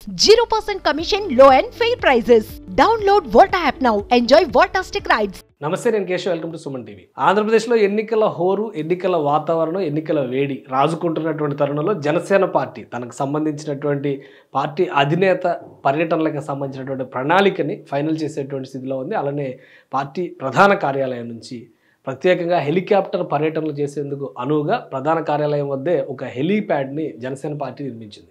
0% commission, low and fair prices. Download Volta app now. Enjoy Voltastic rides. నమస్తే, నేను Keshav. Welcome to Suman TV. ఆంధ్రప్రదేశ్లో ఎన్నికల హోరు, ఎన్నికల వాతావరణం, ఎన్నికల వేడి రాజుకుంటున్నటువంటి తరుణంలో జనసేన పార్టీ తనకు సంబంధించినటువంటి పార్టీ అధినేత పర్యటనలకు సంబంధించినటువంటి ప్రణాళికని ఫైనల్ చేసేటువంటి స్థితిలో ఉంది. అలానే పార్టీ ప్రధాన కార్యాలయం నుంచి ప్రత్యేకంగా హెలికాప్టర్ పర్యటనలు చేసేందుకు అనువుగా ప్రధాన కార్యాలయం వద్దే ఒక హెలీప్యాడ్ని జనసేన పార్టీ నిర్మించింది.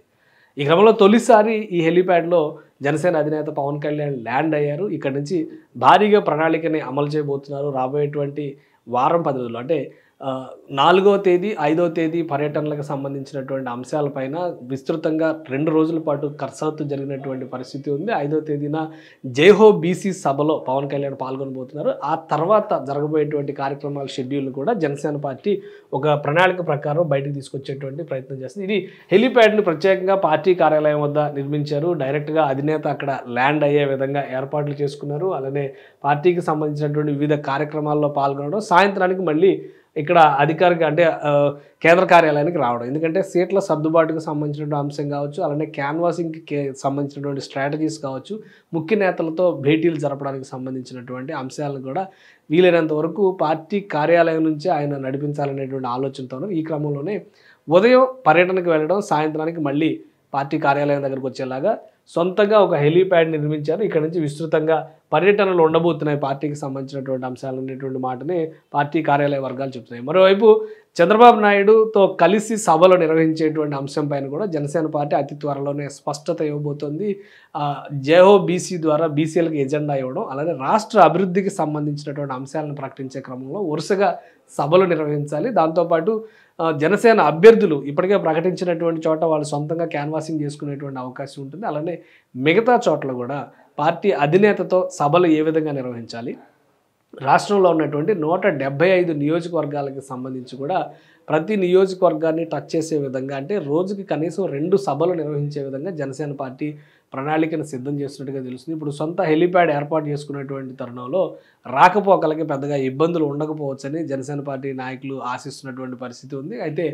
ఈ క్రమంలో తొలిసారి ఈ హెలీప్యాడ్లో జనసేన అధినేత పవన్ కళ్యాణ్ ల్యాండ్ అయ్యారు. ఇక్కడ నుంచి భారీగా ప్రణాళికని అమలు చేయబోతున్నారు. రాబోయేటువంటి వారం 10 రోజులు అంటే 4వ తేదీ 5వ తేదీ పర్యటనలకు సంబంధించినటువంటి అంశాలపైన విస్తృతంగా 2 రోజుల పాటు కసరత్తు జరిగినటువంటి పరిస్థితి ఉంది. 5వ తేదీన జైహో బీసీ సభలో పవన్ కళ్యాణ్ పాల్గొనబోతున్నారు. ఆ తర్వాత జరగబోయేటువంటి కార్యక్రమాల షెడ్యూల్ను కూడా జనసేన పార్టీ ఒక ప్రణాళిక ప్రకారం బయటకు తీసుకొచ్చేటువంటి ప్రయత్నం చేస్తుంది. ఇది హెలీప్యాడ్ని ప్రత్యేకంగా పార్టీ కార్యాలయం వద్ద నిర్మించారు. డైరెక్ట్గా అధినేత అక్కడ ల్యాండ్ అయ్యే విధంగా ఏర్పాట్లు చేసుకున్నారు. అలానే పార్టీకి సంబంధించినటువంటి వివిధ కార్యక్రమాల్లో పాల్గొనడం, సాయంత్రానికి మళ్ళీ ఇక్కడ అధికారిక అంటే కేంద్ర కార్యాలయానికి రావడం. ఎందుకంటే సీట్ల సర్దుబాటుకు సంబంధించినటువంటి అంశం కావచ్చు, అలానే క్యాన్వాసింగ్కి సంబంధించినటువంటి స్ట్రాటజీస్ కావచ్చు, ముఖ్య నేతలతో భేటీలు జరపడానికి సంబంధించినటువంటి అంశాలను కూడా వీలైనంత వరకు పార్టీ కార్యాలయం నుంచే ఆయన నడిపించాలనేటువంటి ఆలోచనతో ఈ క్రమంలోనే ఉదయం పర్యటనకు వెళ్ళడం, సాయంత్రానికి మళ్ళీ పార్టీ కార్యాలయం దగ్గరకు వచ్చేలాగా సొంతంగా ఒక హెలీప్యాడ్ నిర్మించారు. ఇక్కడ నుంచి విస్తృతంగా పర్యటనలు ఉండబోతున్నాయి పార్టీకి సంబంధించినటువంటి అంశాలు అనేటువంటి మాటని పార్టీ కార్యాలయ వర్గాలు చెప్తున్నాయి. మరోవైపు చంద్రబాబు నాయుడుతో కలిసి సభలు నిర్వహించేటువంటి అంశం పైన కూడా జనసేన పార్టీ అతి త్వరలోనే స్పష్టత ఇవ్వబోతోంది. జేహో బీసీ ద్వారా బీసీలకు ఎజెండా ఇవ్వడం, అలానే రాష్ట్ర అభివృద్ధికి సంబంధించినటువంటి అంశాలను ప్రకటించే క్రమంలో వరుసగా సభలు నిర్వహించాలి. దాంతోపాటు జనసేన అభ్యర్థులు ఇప్పటికే ప్రకటించినటువంటి చోట వాళ్ళు సొంతంగా క్యాన్వాసింగ్ చేసుకునేటువంటి అవకాశం ఉంటుంది. అలానే మిగతా చోట్ల కూడా పార్టీ అధినేతతో సభలు ఏ విధంగా నిర్వహించాలి, రాష్ట్రంలో ఉన్నటువంటి 175 నియోజకవర్గాలకు సంబంధించి కూడా ప్రతి నియోజకవర్గాన్ని టచ్ చేసే విధంగా, అంటే రోజుకి కనీసం 2 సభలు నిర్వహించే విధంగా జనసేన పార్టీ ప్రణాళికను సిద్ధం చేస్తున్నట్టుగా తెలుస్తుంది. ఇప్పుడు సొంత హెలీప్యాడ్ ఏర్పాటు చేసుకున్నటువంటి తరుణంలో రాకపోకలకి పెద్దగా ఇబ్బందులు ఉండకపోవచ్చని జనసేన పార్టీ నాయకులు ఆశిస్తున్నటువంటి పరిస్థితి ఉంది. అయితే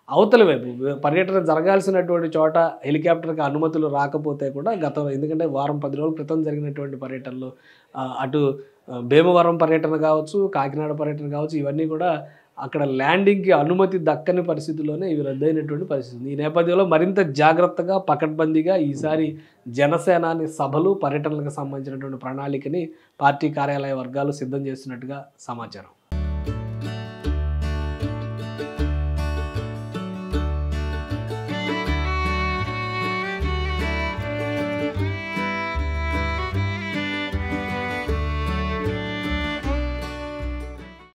అవతల వైపు పర్యటన జరగాల్సినటువంటి చోట హెలికాప్టర్కి అనుమతులు రాకపోతే కూడా ఎందుకంటే వారం 10 రోజుల క్రితం జరిగినటువంటి పర్యటనలు అటు భీమవరం పర్యటన కావచ్చు, కాకినాడ పర్యటన కావచ్చు, ఇవన్నీ కూడా అక్కడ ల్యాండింగ్కి అనుమతి దక్కని పరిస్థితుల్లోనే ఇవి రద్దయినటువంటి పరిస్థితి ఉంది. ఈ నేపథ్యంలో మరింత జాగ్రత్తగా పకడ్బందీగా ఈసారి జనసేనాని సభలు, పర్యటనలకు సంబంధించినటువంటి ప్రణాళికని పార్టీ కార్యాలయ వర్గాలు సిద్ధం చేస్తున్నట్టుగా సమాచారం.